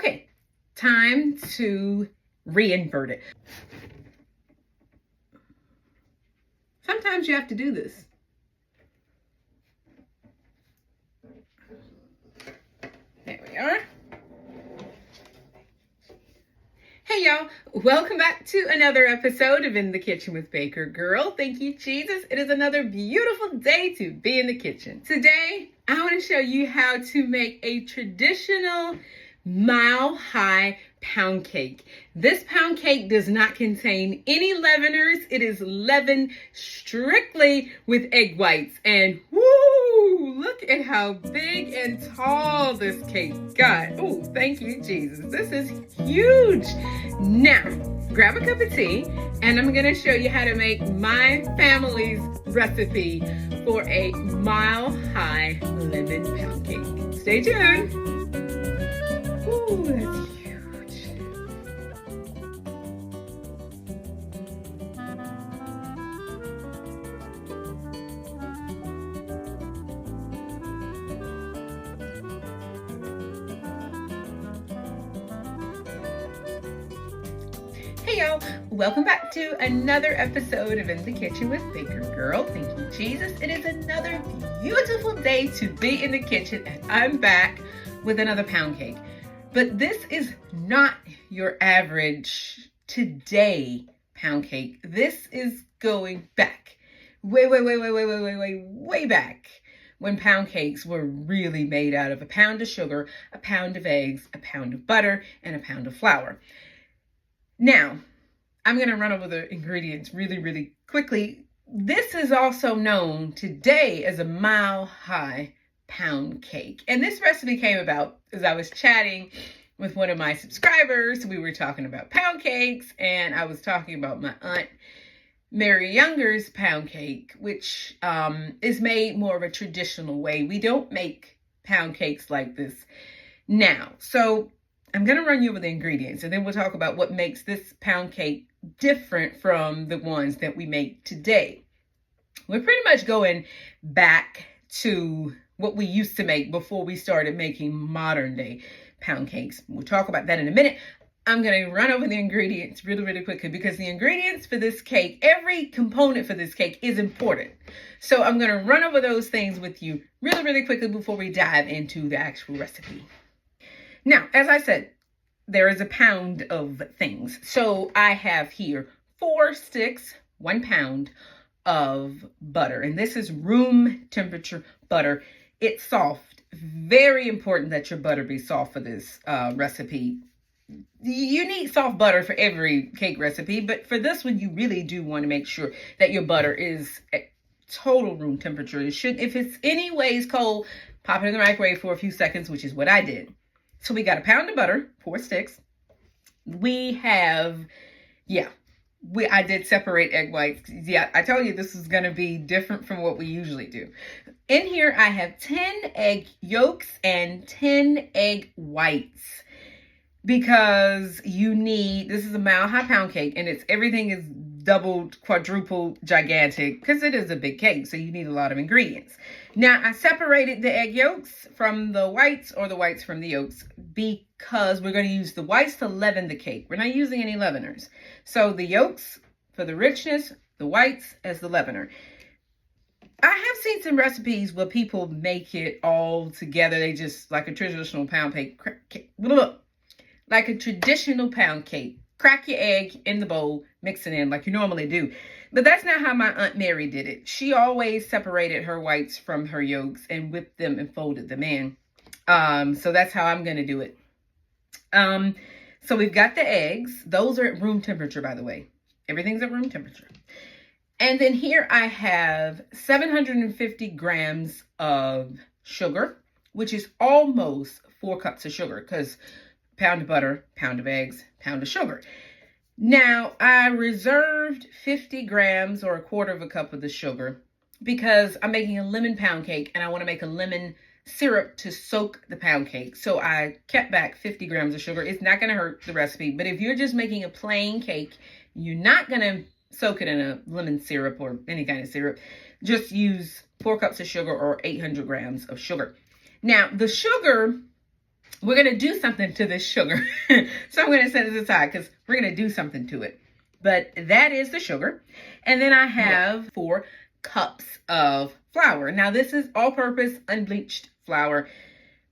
Okay, time to re-invert it. Sometimes you have to do this. There we are. Hey y'all, welcome back to another episode of In the Kitchen with Baker Girl. Thank you, Jesus. It is another beautiful day to be in the kitchen. Today, I want to show you how to make a traditional mile-high pound cake. This pound cake does not contain any leaveners. It is leavened strictly with egg whites. And woo, look at how big and tall this cake got. Oh, thank you, Jesus. This is huge. Now, grab a cup of tea, and I'm going to show you how to make my family's recipe for a mile-high leavened pound cake. Stay tuned. Ooh, that's huge. Hey y'all, welcome back to another episode of In the Kitchen with Baker Girl. Thank you, Jesus. It is another beautiful day to be in the kitchen, and I'm back with another pound cake. But this is not your average today pound cake. This is going back. Way back when pound cakes were really made out of a pound of sugar, a pound of eggs, a pound of butter, and a pound of flour. Now, I'm going to run over the ingredients really quickly. This is also known today as a mile-high pound cake. And this recipe came about as I was chatting with one of my subscribers. We were talking about pound cakes, and I was talking about my Aunt Mary Younger's pound cake, which is made more of a traditional way. We don't make pound cakes like this now. So I'm going to run you over the ingredients, and then we'll talk about what makes this pound cake different from the ones that we make today. We're pretty much going back to what we used to make before we started making modern day pound cakes. We'll talk about that in a minute. I'm going to run over the ingredients really quickly because the ingredients for this cake, every component for this cake is important. So I'm going to run over those things with you really quickly before we dive into the actual recipe. Now, as I said, there is a pound of things. So I have here 4 sticks, 1 pound of butter. And this is room temperature butter. It's soft. Very important that your butter be soft for this recipe. You need soft butter for every cake recipe, but for this one, you really do want to make sure that your butter is at total room temperature. It should, if it's anyways cold, pop it in the microwave for a few seconds, which is what I did. So we got a pound of butter, 4 sticks. We have, I did separate egg whites. Yeah, I told you this is going to be different from what we usually do. In here, I have 10 egg yolks and 10 egg whites because this is a mile-high pound cake, and everything is doubled, quadrupled, gigantic because it is a big cake, so you need a lot of ingredients. Now, I separated the egg yolks from the whites or the whites from the yolks because we're going to use the whites to leaven the cake. We're not using any leaveners. So the yolks for the richness, the whites as the leavener. I have seen some recipes where people make it all together. They just, like a traditional pound cake, like a traditional pound cake. Crack your egg in the bowl, mix it in like you normally do. But that's not how my Aunt Mary did it. She always separated her whites from her yolks and whipped them and folded them in. So that's how I'm going to do it. So we've got the eggs. Those are at room temperature, by the way. Everything's at room temperature. And then here I have 750 grams of sugar, which is almost 4 cups of sugar because pound of butter, pound of eggs, pound of sugar. Now, I reserved 50 grams or 1/4 cup of the sugar because I'm making a lemon pound cake and I want to make a lemon syrup to soak the pound cake. So I kept back 50 grams of sugar. It's not going to hurt the recipe, but if you're just making a plain cake, you're not going to soak it in a lemon syrup or any kind of syrup. Just use 4 cups of sugar or 800 grams of sugar. Now, the sugar we're going to do something to this sugar. So I'm going to set it aside because we're going to do something to it. But that is the sugar. And then I have 4 cups of flour. Now this is all-purpose unbleached flour.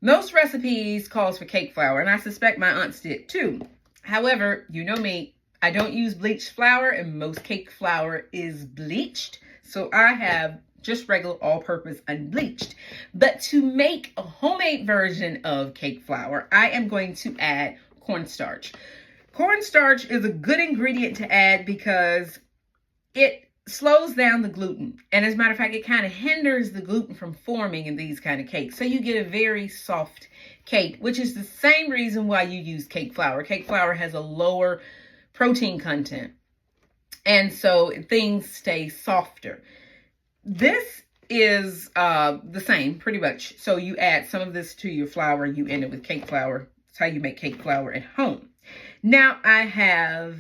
Most recipes calls for cake flour, and I suspect my aunts did too. However, you know me, I don't use bleached flour, and most cake flour is bleached. So I have just regular all-purpose unbleached. But to make a homemade version of cake flour, I am going to add cornstarch. Cornstarch is a good ingredient to add because it slows down the gluten. And as a matter of fact, it kind of hinders the gluten from forming in these kind of cakes. So you get a very soft cake, which is the same reason why you use cake flour. Cake flour has a lower protein content, and so things stay softer. This is the same pretty much. So you add some of this to your flour, you end it with cake flour. That's how you make cake flour at home. Now I have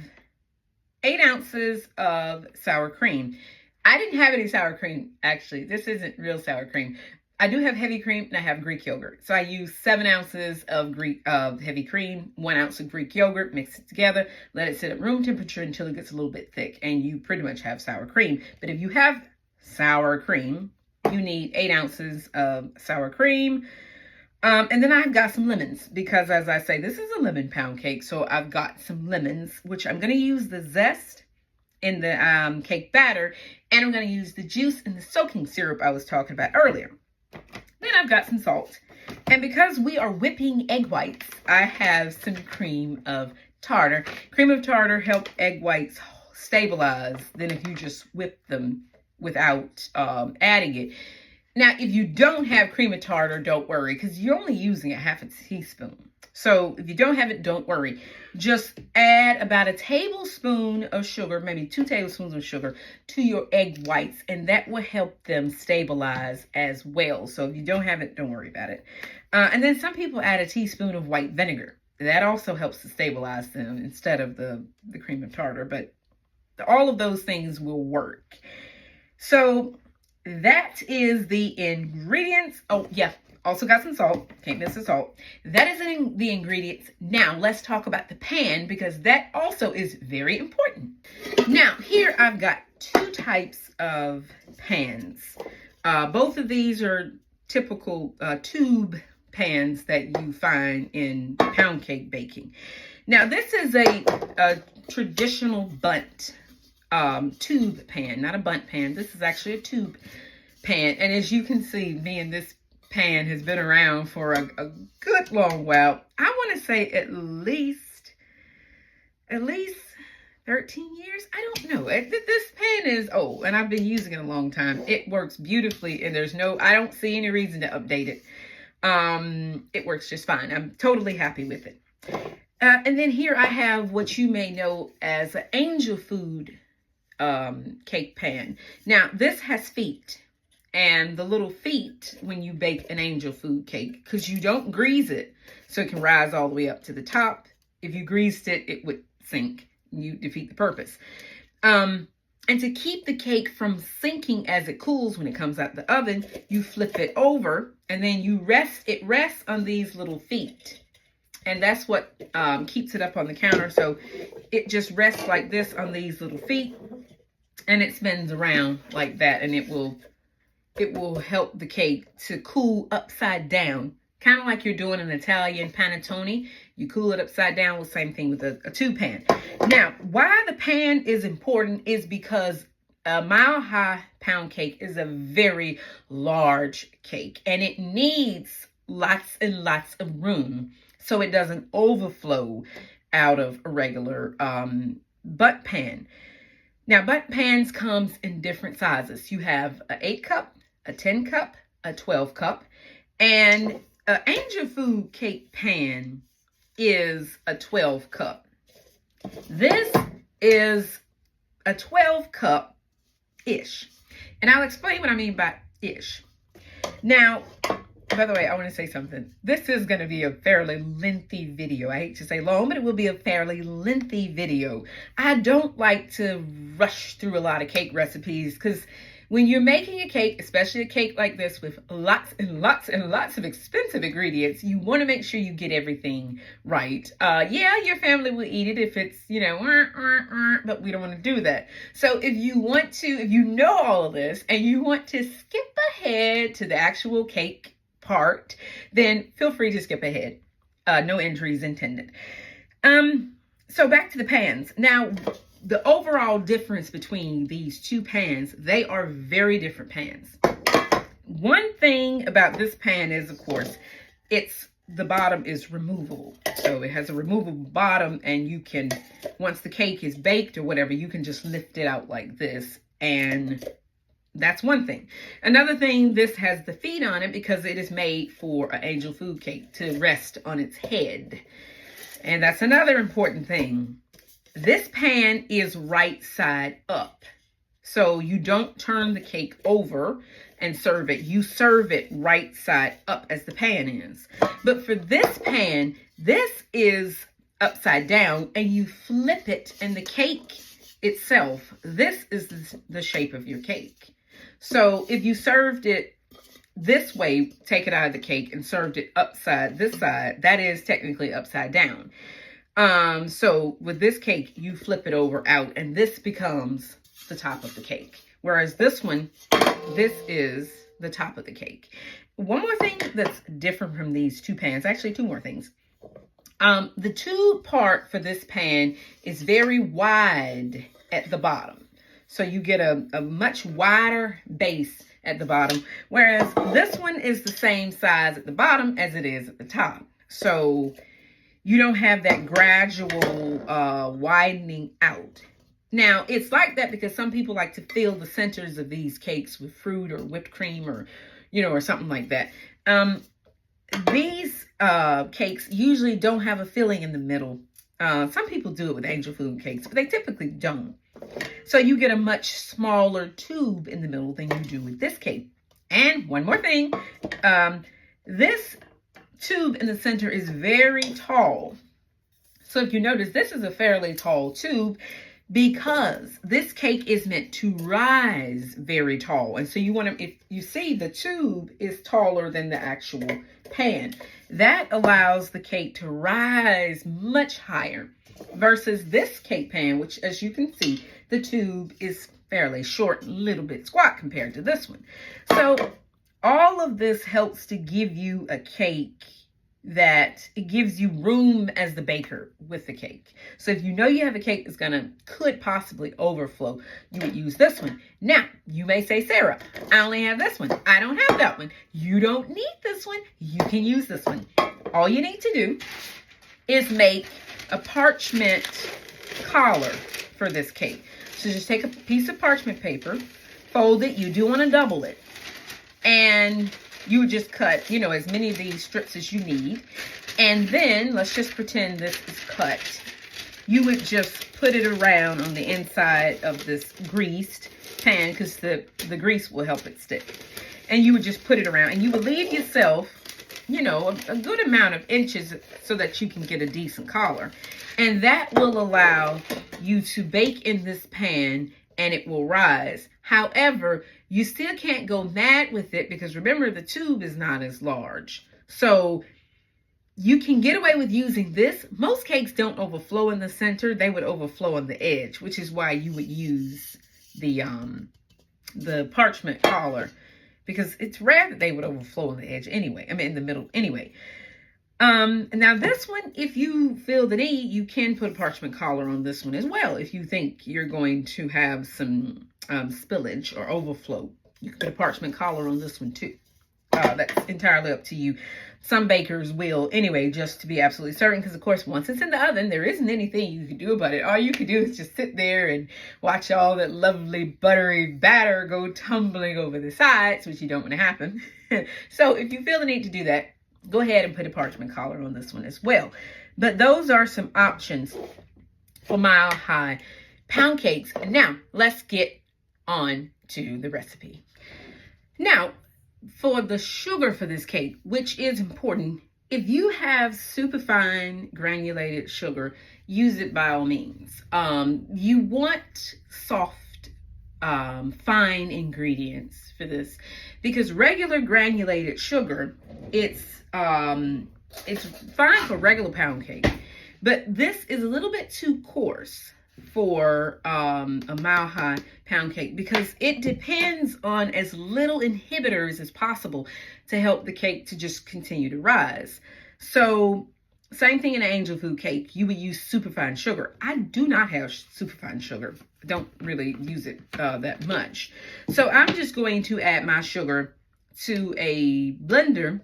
8 ounces of sour cream. I didn't have any sour cream, actually. This isn't real sour cream. I do have heavy cream and I have Greek yogurt. So I use 7 ounces of heavy cream, 1 ounce of Greek yogurt, mix it together, let it sit at room temperature until it gets a little bit thick, and you pretty much have sour cream. But if you have sour cream, you need 8 ounces of sour cream. And then I've got some lemons because, as I say, this is a lemon pound cake. So I've got some lemons, which I'm going to use the zest in the cake batter. And I'm going to use the juice in the soaking syrup I was talking about earlier. Then I've got some salt. And because we are whipping egg whites, I have some cream of tartar. Cream of tartar help egg whites stabilize than if you just whip them without adding it. Now, if you don't have cream of tartar, don't worry, because you're only using a half a teaspoon. So if you don't have it, don't worry. Just add about a tablespoon of sugar, maybe 2 tablespoons of sugar to your egg whites, and that will help them stabilize as well. So if you don't have it, don't worry about it. And then some people add a teaspoon of white vinegar. That also helps to stabilize them instead of the cream of tartar, but all of those things will work. So that is the ingredients. Oh, yeah. Also got some salt. Can't miss the salt. That is the ingredients. Now, let's talk about the pan because that also is very important. Now, here I've got 2 types of pans. Both of these are typical tube pans that you find in pound cake baking. Now, this is a traditional bundt tube pan, not a bundt pan. This is actually a tube pan. And as you can see, me and this pan has been around for a good long while. I want to say at least 13 years. I don't know. This pan is old and I've been using it a long time. It works beautifully and I don't see any reason to update it. It works just fine. I'm totally happy with it. And then here I have what you may know as an angel food cake pan. Now this has feet, and the little feet when you bake an angel food cake, because you don't grease it so it can rise all the way up to the top. If you greased it, it would sink. You defeat the purpose. And to keep the cake from sinking as it cools when it comes out the oven, you flip it over and then it rests on these little feet. And that's what keeps it up on the counter. So it just rests like this on these little feet, and it spins around like that, and it will help the cake to cool upside down, kind of like you're doing an Italian panettone. You cool it upside down. Well, same thing with a tube pan. Now, why the pan is important is because a mile-high pound cake is a very large cake, and it needs lots and lots of room so it doesn't overflow out of a regular bundt pan. Now, bundt pans comes in different sizes. You have an 8 cup, a 10 cup, a 12 cup, and an angel food cake pan is a 12 cup. This is a 12 cup-ish. And I'll explain what I mean by ish. Now, by the way, I want to say something. This is going to be a fairly lengthy video. I hate to say long, but it will be a fairly lengthy video. I don't like to rush through a lot of cake recipes because When you're making a cake, especially a cake like this with lots and lots and lots of expensive ingredients, you want to make sure you get everything right. Yeah, your family will eat it if it's, you know, but we don't want to do that. So if you know all of this and you want to skip ahead to the actual cake part, then feel free to skip ahead. No injuries intended. So back to the pans. Now, the overall difference between these two pans, they are very different pans. One thing about this pan is, of course, the bottom is removable. So it has a removable bottom, and you can, once the cake is baked or whatever, you can just lift it out like this, and that's one thing. Another thing, this has the feet on it because it is made for an angel food cake to rest on its head. And that's another important thing. This pan is right side up. So you don't turn the cake over and serve it. You serve it right side up as the pan is. But for this pan, this is upside down, and you flip it, and the cake itself, this is the shape of your cake. So if you served it this way, take it out of the cake and served it upside this side, that is technically upside down. So with this cake, you flip it over out, and this becomes the top of the cake. Whereas this one, this is the top of the cake. One more thing that's different from these two pans, actually two more things. The tube part for this pan is very wide at the bottom. So you get a much wider base at the bottom, whereas this one is the same size at the bottom as it is at the top. So you don't have that gradual widening out. Now, it's like that because some people like to fill the centers of these cakes with fruit or whipped cream or, you know, or something like that. These cakes usually don't have a filling in the middle. Some people do it with angel food cakes, but they typically don't. So you get a much smaller tube in the middle than you do with this cake. And one more thing, this tube in the center is very tall. So if you notice, this is a fairly tall tube because this cake is meant to rise very tall. And so you want to, if you see, the tube is taller than the actual pan. That allows the cake to rise much higher versus this cake pan, which, as you can see, the tube is fairly short, a little bit squat compared to this one. So all of this helps to give you a cake that it gives you room as the baker with the cake. So if you know you have a cake that's could possibly overflow, you would use this one. Now, you may say, Sarah, I only have this one. I don't have that one. You don't need this one. You can use this one. All you need to do is make a parchment collar for this cake. So just take a piece of parchment paper, fold it. You do want to double it. And you would just cut, you know, as many of these strips as you need. And then, let's just pretend this is cut. You would just put it around on the inside of this greased pan because the grease will help it stick. And you would just put it around. And you would leave yourself, you know, a good amount of inches so that you can get a decent collar. And that will allow you to bake in this pan and it will rise. However, you still can't go mad with it because remember, the tube is not as large. So you can get away with using this. Most cakes don't overflow in the center. They would overflow on the edge, which is why you would use the parchment collar, because it's rare that they would overflow on the edge anyway. I mean, in the middle anyway. Now this one, if you feel the need, you can put a parchment collar on this one as well. If you think you're going to have some spillage or overflow, you can put a parchment collar on this one too. That's entirely up to you. Some bakers will anyway, just to be absolutely certain, because of course, once it's in the oven, there isn't anything you can do about it. All you can do is just sit there and watch all that lovely buttery batter go tumbling over the sides, which you don't want to happen. So if you feel the need to do that, go ahead and put a parchment collar on this one as well. But those are some options for mile high pound cakes. Now, let's get on to the recipe. Now, for the sugar for this cake, which is important, if you have superfine granulated sugar, use it by all means. You want soft fine ingredients for this, because regular granulated sugar, it's fine for regular pound cake, but this is a little bit too coarse for a mile high pound cake, because it depends on as little inhibitors as possible to help the cake to just continue to rise. So same thing in an angel food cake, you would use superfine sugar. I do not have superfine sugar. I don't really use it that much. So I'm just going to add my sugar to a blender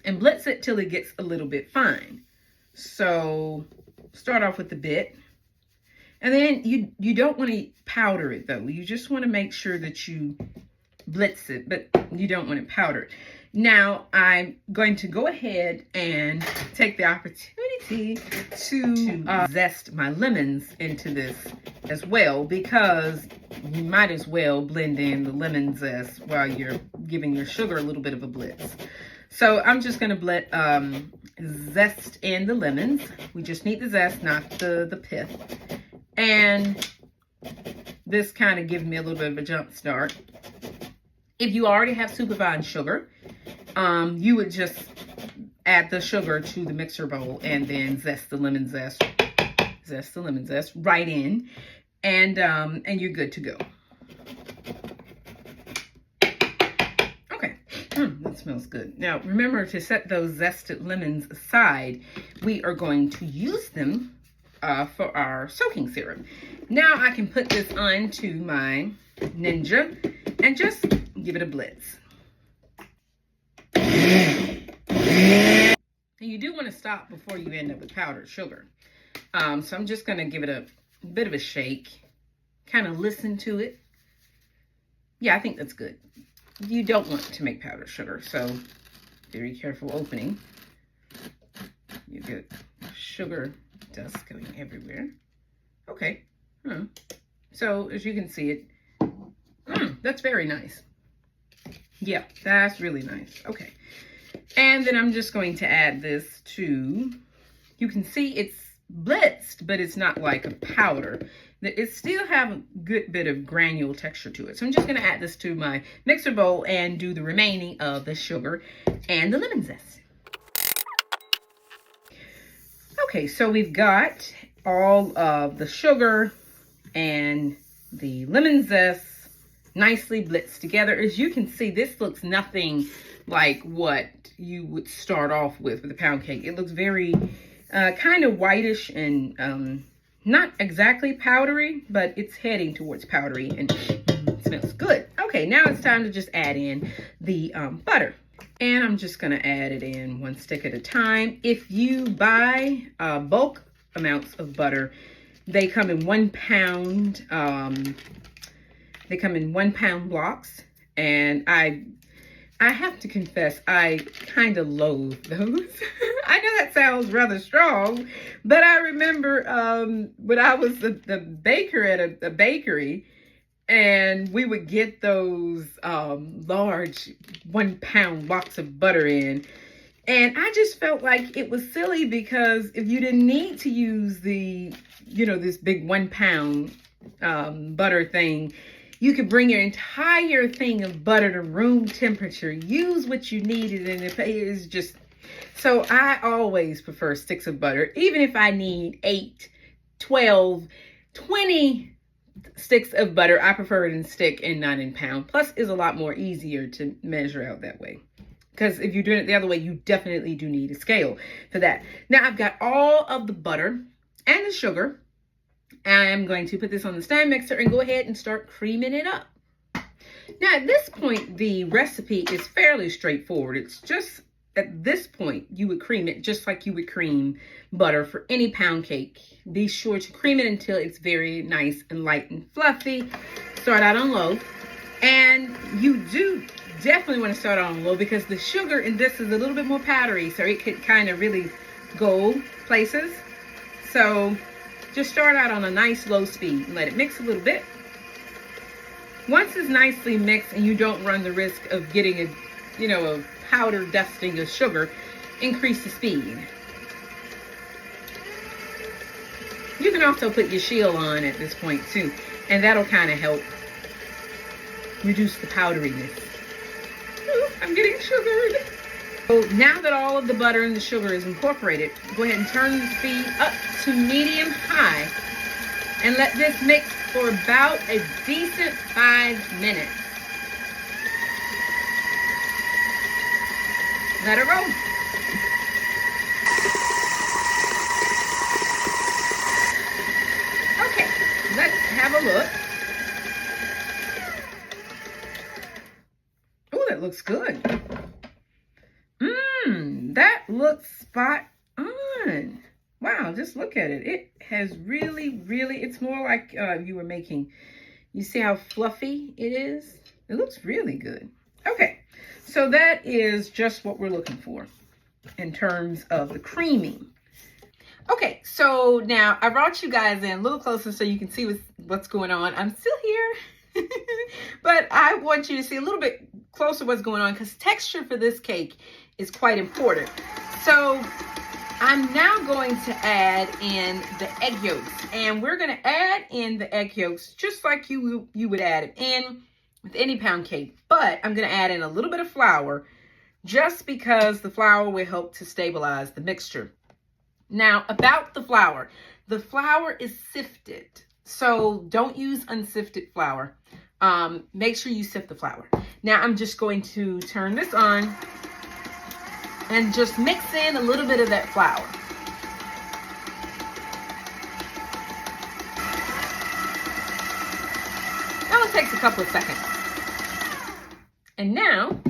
and blitz it till it gets a little bit fine. So start off with a bit. And then you don't want to powder it though. You just want to make sure that you blitz it, but you don't want to powder it. Now I'm going to go ahead and take the opportunity to zest my lemons into this as well, because you might as well blend in the lemon zest while you're giving your sugar a little bit of a blitz. So I'm just going to zest in the lemons. We just need the zest, not the pith. And this kind of gives me a little bit of a jump start. If you already have superfine sugar, you would just add the sugar to the mixer bowl and then zest the lemon zest right in, and you're good to go. Okay, that smells good. Now remember to set those zested lemons aside. We are going to use them for our soaking syrup. Now I can put this onto my Ninja and just give it a blitz. And you do want to stop before you end up with powdered sugar. So I'm just going to give it a bit of a shake, kind of listen to it. Yeah, I think that's good. You don't want to make powdered sugar, so very careful opening. You get sugar dust going everywhere. Okay. So as you can see it, that's very nice. Yeah, that's really nice. Okay. And then I'm just going to add this to, you can see it's blitzed, but it's not like a powder. It still have a good bit of granule texture to it. So I'm just going to add this to my mixer bowl and do the remaining of the sugar and the lemon zest. Okay, so we've got all of the sugar and the lemon zest nicely blitzed together. As you can see, this looks nothing like what you would start off with a pound cake. It looks very kind of whitish and not exactly powdery, but it's heading towards powdery, and it smells good. Okay, now it's time to just add in the butter. And I'm just going to add it in one stick at a time. If you buy bulk amounts of butter, they come in 1 pound. They come in 1 pound blocks, and I have to confess, I kind of loathe those. I know that sounds rather strong, but I remember when I was the baker at a bakery, and we would get those large 1 pound blocks of butter in. And I just felt like it was silly, because if you didn't need to use the, this big 1 pound butter thing, you could bring your entire thing of butter to room temperature, use what you needed, and it is just, so I always prefer sticks of butter, even if I need 8, 12, 20 sticks of butter. I prefer it in stick and not in pound. Plus, it's a lot more easier to measure out that way. Because if you're doing it the other way, you definitely do need a scale for that. Now, I've got all of the butter and the sugar. I am going to put this on the stand mixer and go ahead and start creaming it up. Now, at this point, the recipe is fairly straightforward. It's just, at this point, you would cream it just like you would cream butter for any pound cake. Be sure to cream it until it's very nice and light and fluffy. Start out on low. And you do definitely want to start on low, because the sugar in this is a little bit more powdery, so it could kind of really go places. So just start out on a nice low speed and let it mix a little bit. Once it's nicely mixed and you don't run the risk of getting a powder dusting of sugar, increase the speed. You can also put your shield on at this point too, and that'll kind of help reduce the powderiness. Ooh, I'm getting sugared. So now that all of the butter and the sugar is incorporated, go ahead and turn the speed up to medium-high and let this mix for about a decent 5 minutes. Let it roll. Okay, let's have a look. Oh, that looks good. That looks spot on. Wow, just look at it. It has really, it's more like you were making. You see how fluffy it is? It looks really good. Okay, so that is just what we're looking for in terms of the creaming. Okay, so now I brought you guys in a little closer so you can see what's going on. I'm still here, but I want you to see a little bit closer what's going on because texture for this cake is quite important. So I'm now going to add in the egg yolks, and we're going to add in the egg yolks just like you would add it in with any pound cake, but I'm going to add in a little bit of flour just because the flour will help to stabilize the mixture. Now, about the flour is sifted, so don't use unsifted flour. Make sure you sift the flour. Now, I'm just going to turn this on and just mix in a little bit of that flour. That only takes a couple of seconds. And now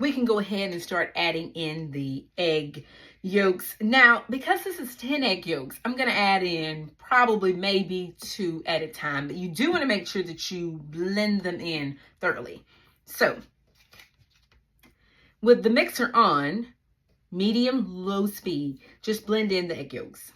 we can go ahead and start adding in the egg yolks. Now, because this is 10 egg yolks, I'm going to add in probably maybe 2 at a time, but you do want to make sure that you blend them in thoroughly. So, with the mixer on, medium-low speed, just blend in the egg yolks.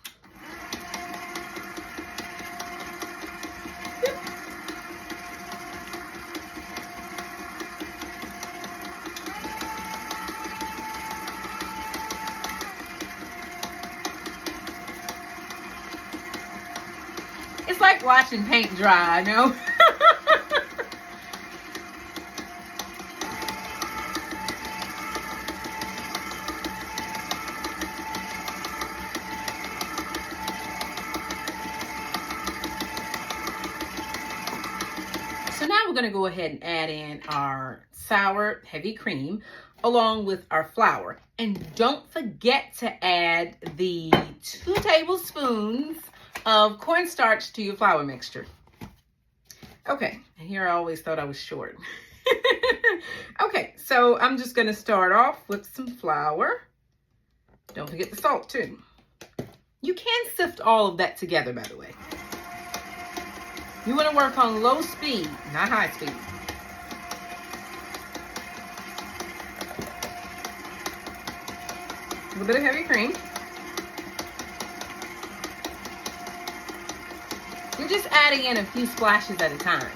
It's like watching paint dry, I know. So now we're going to go ahead and add in our sour heavy cream along with our flour. And don't forget to add the 2 tablespoons of cornstarch to your flour mixture. Okay, and here I always thought I was short. Okay, so I'm just going to start off with some flour. Don't forget the salt too. You can sift all of that together, by the way. You want to work on low speed, not high speed. A little bit of heavy cream. You're just adding in a few splashes at a time.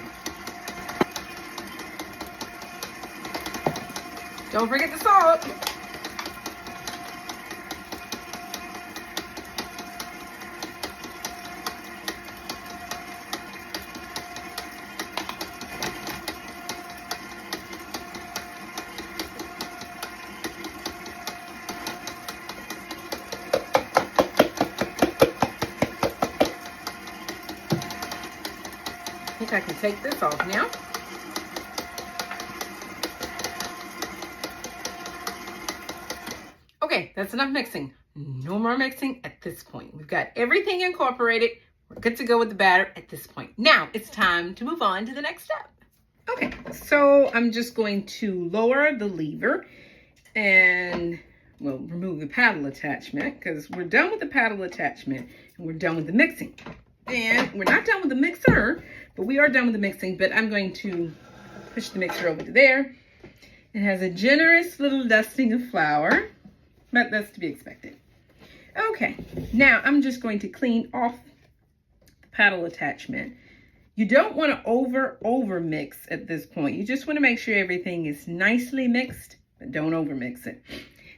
Don't forget the salt. I think I can take this off now. Okay, that's enough mixing. No more mixing at this point. We've got everything incorporated. We're good to go with the batter at this point. Now it's time to move on to the next step. Okay, so I'm just going to lower the lever and we'll remove the paddle attachment because we're done with the paddle attachment and we're done with the mixing. And we're not done with the mixer, but we are done with the mixing, but I'm going to push the mixer over to there. It has a generous little dusting of flour, but that's to be expected. Okay, now I'm just going to clean off the paddle attachment. You don't want to over mix at this point. You just want to make sure everything is nicely mixed, but don't over mix it.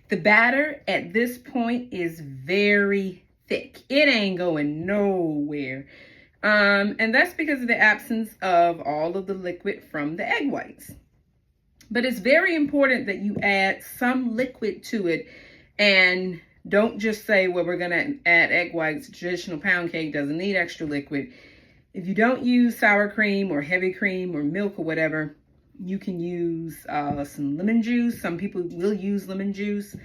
The batter at this point is very thick. It ain't going nowhere. And that's because of the absence of all of the liquid from the egg whites. But it's very important that you add some liquid to it, and don't just say, well, we're going to add egg whites. Traditional pound cake doesn't need extra liquid. If you don't use sour cream or heavy cream or milk or whatever, you can use some lemon juice. Some people will use lemon juice.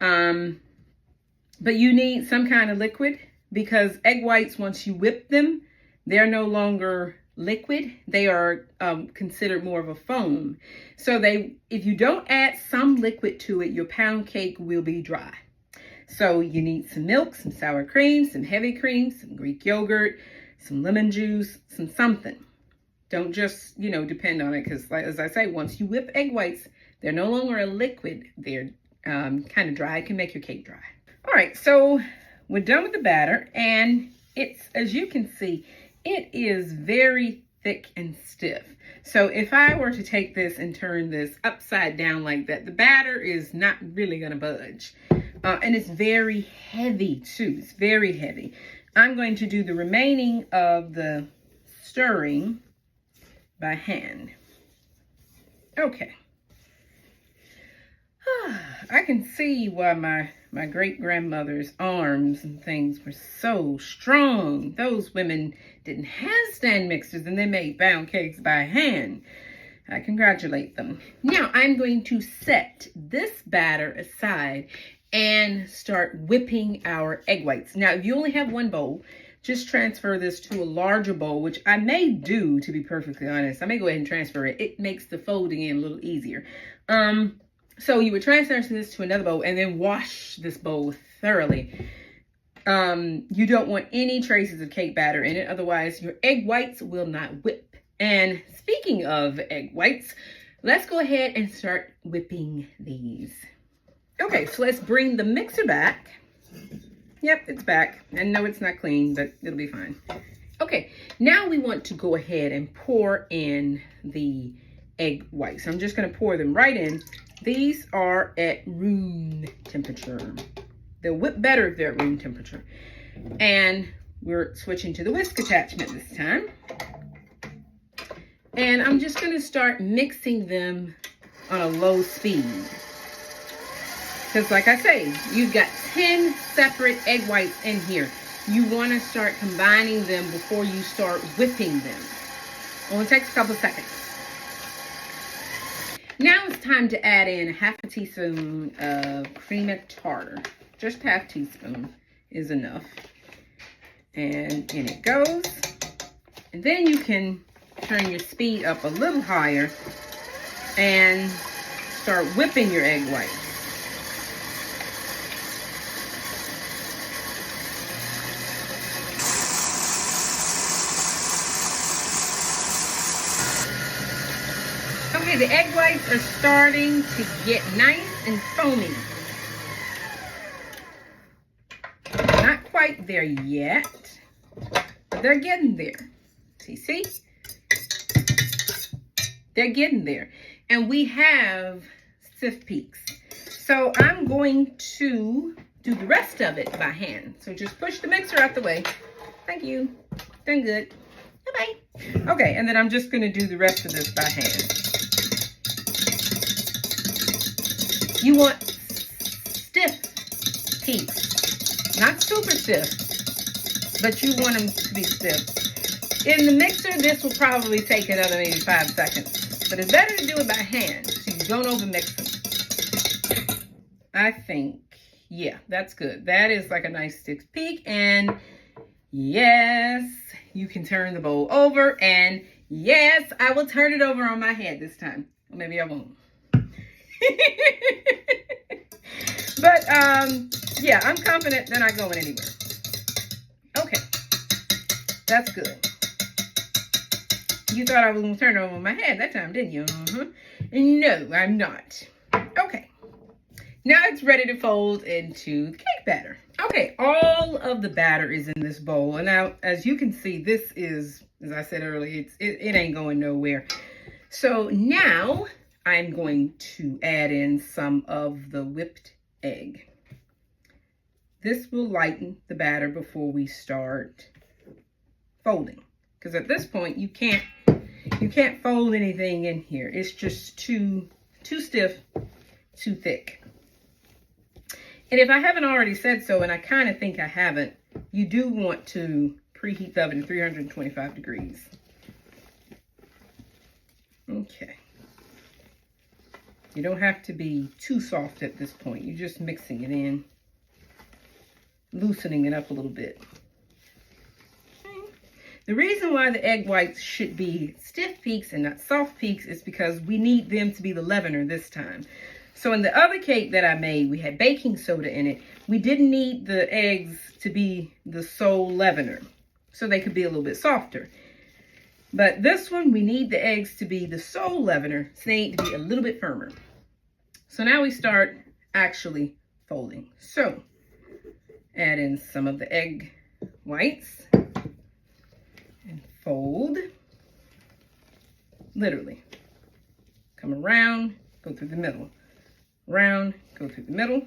But you need some kind of liquid, because egg whites, once you whip them, they're no longer liquid. They are considered more of a foam. So if you don't add some liquid to it, your pound cake will be dry. So you need some milk, some sour cream, some heavy cream, some Greek yogurt, some lemon juice, some something. Don't just, depend on it, because as I say, once you whip egg whites, they're no longer a liquid. They're kind of dry. It can make your cake dry. All right, so we're done with the batter, and it's, as you can see, it is very thick and stiff. So if I were to take this and turn this upside down like that, the batter is not really going to budge. And it's very heavy too. It's very heavy. I'm going to do the remaining of the stirring by hand. Okay. I can see why my great-grandmother's arms and things were so strong. Those women didn't have stand mixers, and they made pound cakes by hand. I congratulate them. Now I'm going to set this batter aside and start whipping our egg whites. Now, if you only have one bowl, just transfer this to a larger bowl, which I may do, to be perfectly honest. I may go ahead and transfer it. It makes the folding in a little easier. So you would transfer this to another bowl and then wash this bowl thoroughly. You don't want any traces of cake batter in it. Otherwise, your egg whites will not whip. And speaking of egg whites, let's go ahead and start whipping these. Okay, so let's bring the mixer back. Yep, it's back. I know it's not clean, but it'll be fine. Okay, now we want to go ahead and pour in the egg whites. So I'm just going to pour them right in. These are at room temperature. They'll whip better if they're at room temperature. And we're switching to the whisk attachment this time. And I'm just going to start mixing them on a low speed. Because like I say, you've got 10 separate egg whites in here. You want to start combining them before you start whipping them. Only takes a couple of seconds. Now it's time to add in half a teaspoon of cream of tartar. Just half teaspoon is enough. And in it goes. And then you can turn your speed up a little higher and start whipping your egg whites. Okay, the egg whites are starting to get nice and foamy. Not quite there yet, but they're getting there. See? They're getting there. And we have stiff peaks. So I'm going to do the rest of it by hand. So just push the mixer out the way. Thank you. Done good. Bye-bye. Okay, and then I'm just going to do the rest of this by hand. You want stiff peaks, not super stiff, but you want them to be stiff. In the mixer, this will probably take another maybe 5 seconds, but it's better to do it by hand so you don't overmix them. I think, yeah, that's good. That is like a nice stiff peak, and yes, you can turn the bowl over, and yes, I will turn it over on my head this time. Or maybe I won't. But yeah, I'm confident they're not going anywhere. Okay, that's good. You thought I was going to turn it over my head that time, didn't you? No, I'm not. Okay, now it's ready to fold into the cake batter. Okay, all of the batter is in this bowl, and now as you can see, this is, as I said earlier, it ain't going nowhere. So now I'm going to add in some of the whipped egg. This will lighten the batter before we start folding. Because at this point, you can't fold anything in here. It's just too stiff, too thick. And if I haven't already said so, and I kind of think I haven't, you do want to preheat the oven to 325 degrees. Okay. You don't have to be too soft at this point. You're just mixing it in, loosening it up a little bit. Okay. The reason why the egg whites should be stiff peaks and not soft peaks is because we need them to be the leavener this time. So in the other cake that I made, we had baking soda in it. We didn't need the eggs to be the sole leavener, so they could be a little bit softer. But this one, we need the eggs to be the sole leavener, so they need to be a little bit firmer. So now we start actually folding. So add in some of the egg whites and fold. Literally. Come around, go through the middle. Round, go through the middle.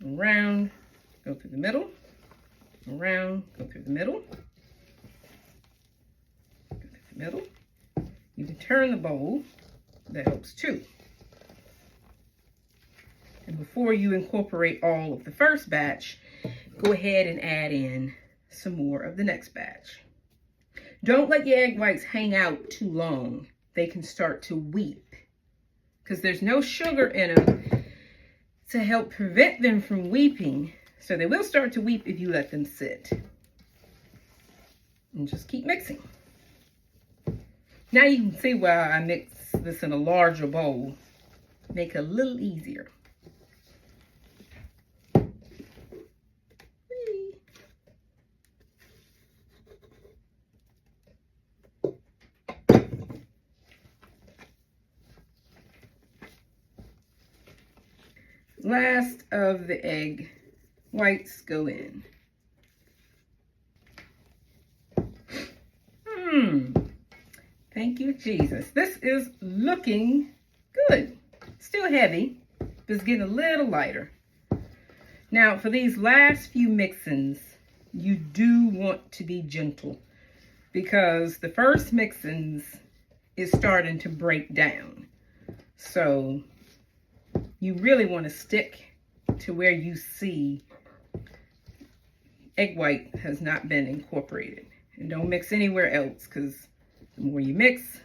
Around, go through the middle. Around, go through the middle. Go through the middle. You can turn the bowl. That helps too. And before you incorporate all of the first batch, go ahead and add in some more of the next batch. Don't let your egg whites hang out too long. They can start to weep because there's no sugar in them to help prevent them from weeping. So they will start to weep if you let them sit. And just keep mixing. Now you can see why I mix this in a larger bowl. Make it a little easier. Last of the egg whites go in. Thank you, Jesus. This is looking good. Still heavy, but it's getting a little lighter. Now, for these last few mixins, you do want to be gentle because the first mixins is starting to break down. So you really want to stick to where you see egg white has not been incorporated. And don't mix anywhere else because the more you mix.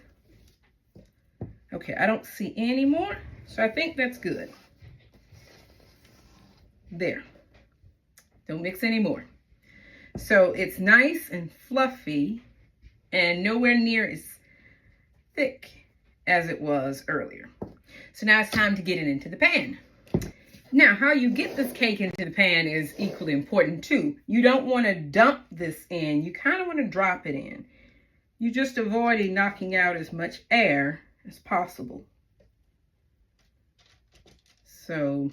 Okay, I don't see any more, so I think that's good. There. Don't mix anymore. So it's nice and fluffy and nowhere near as thick as it was earlier. So now it's time to get it into the pan. Now, how you get this cake into the pan is equally important too. You don't want to dump this in. You kind of want to drop it in. You just avoid knocking out as much air as possible. So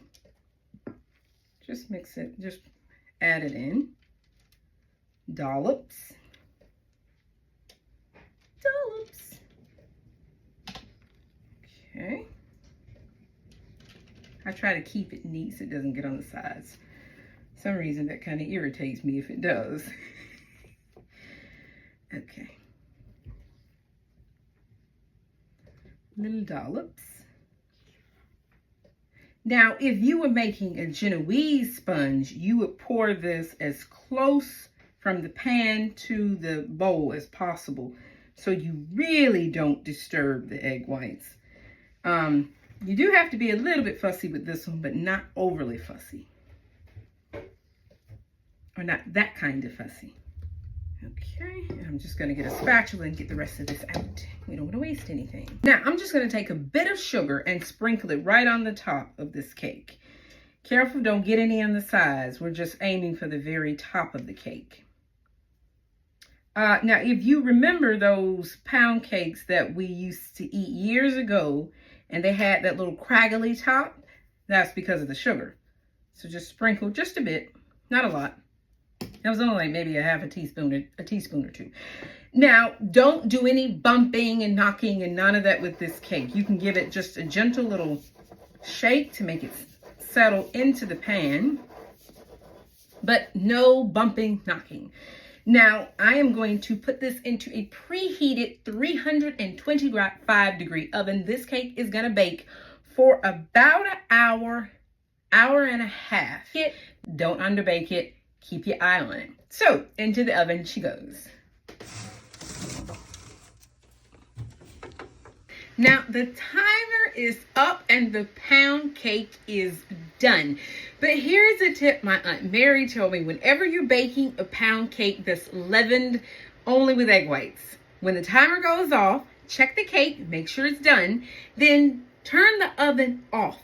just mix it, just add it in. Dollops. Dollops. Okay. I try to keep it neat so it doesn't get on the sides. For some reason that kind of irritates me if it does. Okay. Little dollops. Now, if you were making a Genoese sponge, you would pour this as close from the pan to the bowl as possible, so you really don't disturb the egg whites. You do have to be a little bit fussy with this one, but not overly fussy. Or not that kind of fussy. Okay, I'm just going to get a spatula and get the rest of this out. We don't want to waste anything. Now, I'm just going to take a bit of sugar and sprinkle it right on the top of this cake. Careful, don't get any on the sides. We're just aiming for the very top of the cake. Now, if you remember those pound cakes that we used to eat years ago, and they had that little craggly top, that's because of the sugar. So just sprinkle just a bit, not a lot. That was only like maybe a teaspoon or two. Now, don't do any bumping and knocking and none of that with this cake. You can give it just a gentle little shake to make it settle into the pan, but no bumping, knocking. Now, I am going to put this into a preheated 325-degree oven. This cake is going to bake for about an hour, hour and a half. Don't underbake it. Keep your eye on it. So, into the oven she goes. Now, the timer is up and the pound cake is done. But here's a tip my Aunt Mary told me. Whenever you're baking a pound cake that's leavened only with egg whites, when the timer goes off, check the cake, make sure it's done, then turn the oven off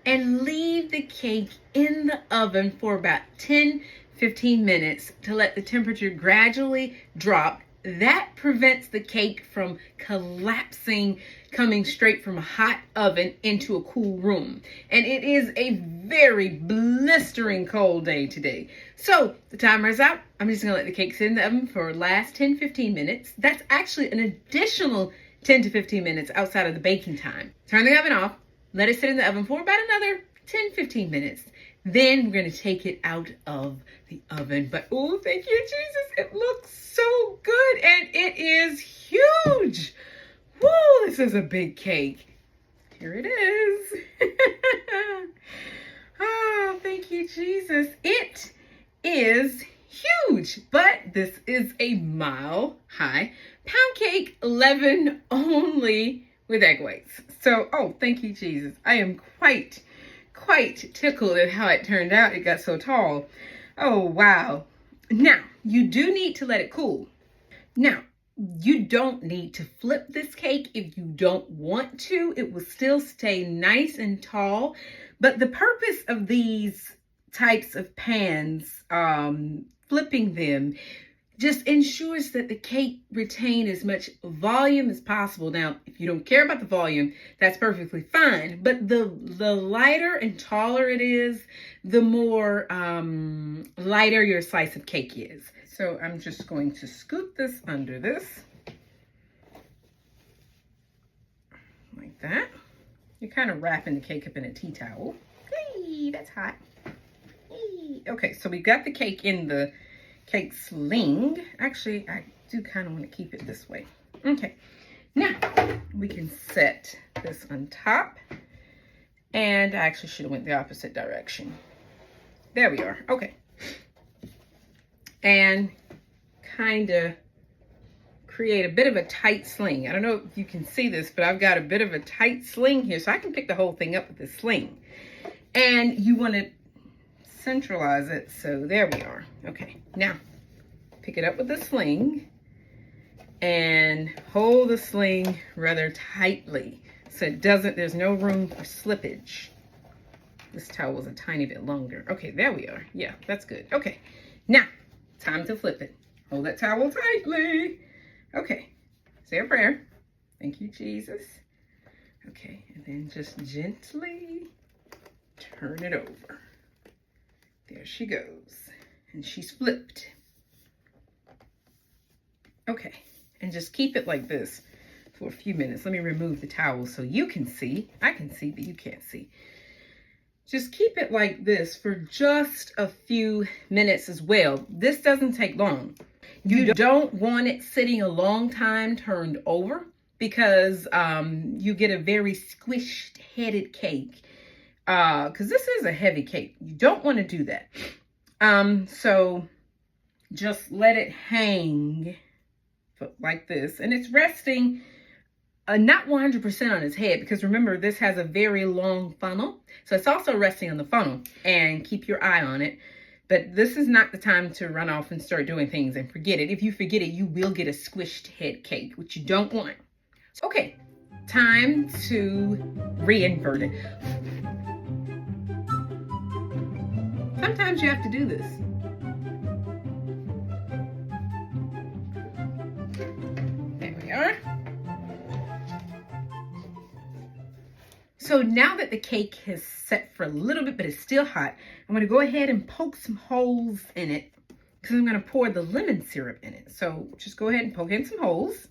and leave the cake in the oven for about 10-15 minutes to let the temperature gradually drop. That prevents the cake from collapsing, coming straight from a hot oven into a cool room. And it is a very blistering cold day today. So the timer is out. I'm just gonna let the cake sit in the oven for the last 10-15 minutes. That's actually an additional 10 to 15 minutes outside of the baking time. Turn the oven off, let it sit in the oven for about another 10-15 minutes. Then we're going to take it out of the oven. But oh, thank you, Jesus. It looks so good and it is huge. Woo, this is a big cake. Here it is. Oh, thank you, Jesus. It is huge, but this is a mile-high pound cake, leavened only with egg whites. So, oh, thank you, Jesus. I am quite tickled at how it turned out. It got so tall. Oh, wow. Now, you do need to let it cool. Now, you don't need to flip this cake if you don't want to. It will still stay nice and tall. But the purpose of these types of pans, flipping them, just ensures that the cake retain as much volume as possible. Now, if you don't care about the volume, that's perfectly fine. But the lighter and taller it is, the more lighter your slice of cake is. So I'm just going to scoop this under this. Like that. You're kind of wrapping the cake up in a tea towel. Hey, that's hot. Hey. Okay, so we got the cake in the cake sling. Actually, I do kind of want to keep it this way. Okay, now we can set this on top. And I actually should have went the opposite direction. There we are. Okay. And kind of create a bit of a tight sling. I don't know if you can see this, but I've got a bit of a tight sling here, so I can pick the whole thing up with this sling. And you want to centralize it, so there we are. Okay, now pick it up with the sling and hold the sling rather tightly so it doesn't, there's no room for slippage. This towel was a tiny bit longer. Okay, there we are. Yeah, that's good. Okay, now time to flip it. Hold that towel tightly. Okay, say a prayer. Thank you, Jesus. Okay, and then just gently turn it over. There she goes. And she's flipped. Okay, and just keep it like this for a few minutes. Let me remove the towel so you can see. I can see, but you can't see. Just keep it like this for just a few minutes as well. This doesn't take long. You don't want it sitting a long time turned over because you get a very squished headed cake. Because this is a heavy cake. You don't want to do that. So just let it hang like this. And it's resting not 100% on its head, because remember, this has a very long funnel. So it's also resting on the funnel, and keep your eye on it. But this is not the time to run off and start doing things and forget it. If you forget it, you will get a squished head cake, which you don't want. Okay, time to re-invert it. Sometimes you have to do this. There we are. So now that the cake has set for a little bit, but it's still hot, I'm going to go ahead and poke some holes in it because I'm going to pour the lemon syrup in it. So just go ahead and poke in some holes.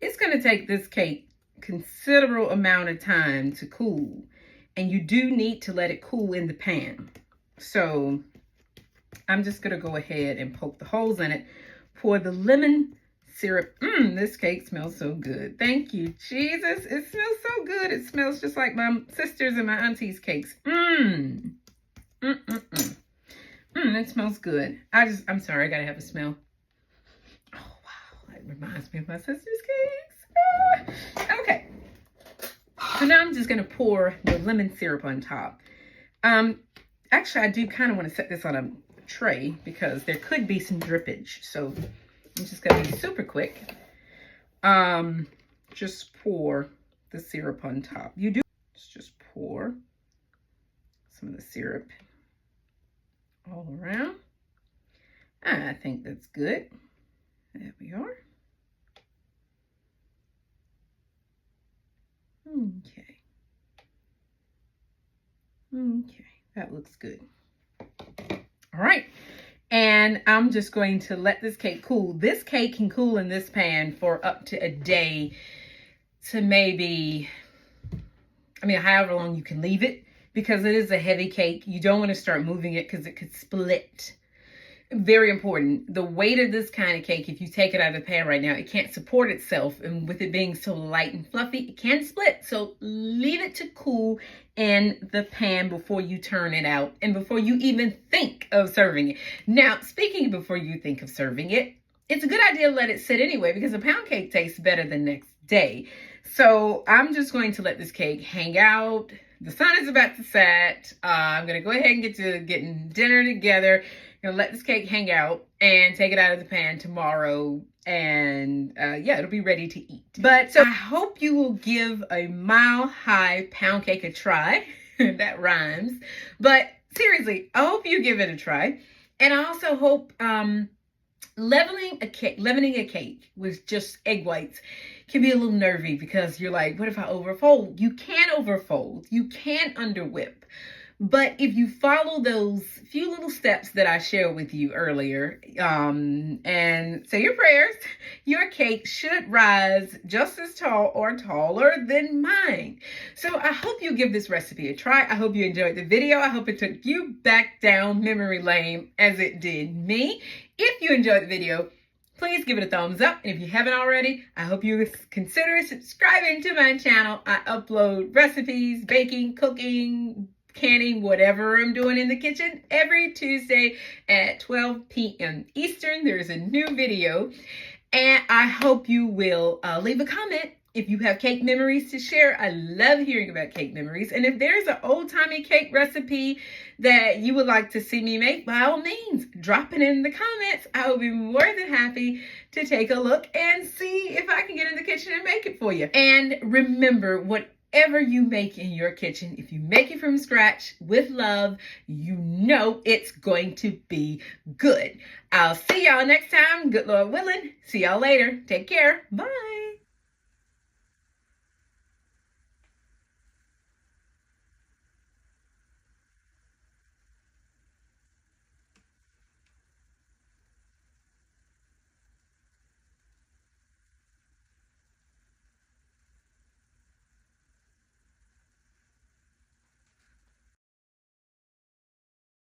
It's going to take this cake a considerable amount of time to cool, and you do need to let it cool in the pan. So I'm just going to go ahead and poke the holes in it. Pour the lemon syrup. This cake smells so good. Thank you, Jesus. It smells so good. It smells just like my sisters and my aunties' cakes. It smells good. I'm sorry, I gotta have a smell. Oh, wow. That reminds me of my sister's cakes. Okay. So now I'm just gonna pour the lemon syrup on top. Actually, I do kind of want to set this on a tray because there could be some drippage. So I'm just gonna be super quick. Just pour the syrup on top. Just pour some of the syrup all around. I think that's good. There we are. Okay. Okay, that looks good. All right. And I'm just going to let this cake cool. This cake can cool in this pan for up to a day to maybe, however long you can leave it, because it is a heavy cake. You don't want to start moving it because it could split. Very important. The weight of this kind of cake, if you take it out of the pan right now, it can't support itself. And with it being so light and fluffy, it can split. So leave it to cool in the pan before you turn it out and before you even think of serving it. Now, speaking of before you think of serving it, it's a good idea to let it sit anyway because a pound cake tastes better the next day. So I'm just going to let this cake hang out. The sun is about to set. I'm going to go ahead and get to getting dinner together. Let this cake hang out and take it out of the pan tomorrow. And yeah, it'll be ready to eat. But so I hope you will give a Mile High pound cake a try. That rhymes. But seriously, I hope you give it a try. And I also hope leavening a cake with just egg whites can be a little nervy because you're like, what if I overfold? You can overfold. You can underwhip. But if you follow those few little steps that I shared with you earlier, and say your prayers, your cake should rise just as tall or taller than mine. So I hope you give this recipe a try. I hope you enjoyed the video. I hope it took you back down memory lane as it did me. If you enjoyed the video, please give it a thumbs up. And if you haven't already, I hope you consider subscribing to my channel. I upload recipes, baking, cooking, canning, whatever I'm doing in the kitchen every Tuesday at 12 p.m. Eastern. There's a new video, and I hope you will leave a comment if you have cake memories to share. I love hearing about cake memories, and if there's an old-timey cake recipe that you would like to see me make, by all means, drop it in the comments. I will be more than happy to take a look and see if I can get in the kitchen and make it for you. And remember, whatever you make in your kitchen, if you make it from scratch with love, you know it's going to be good. I'll see y'all next time. Good Lord willing. See y'all later. Take care. Bye.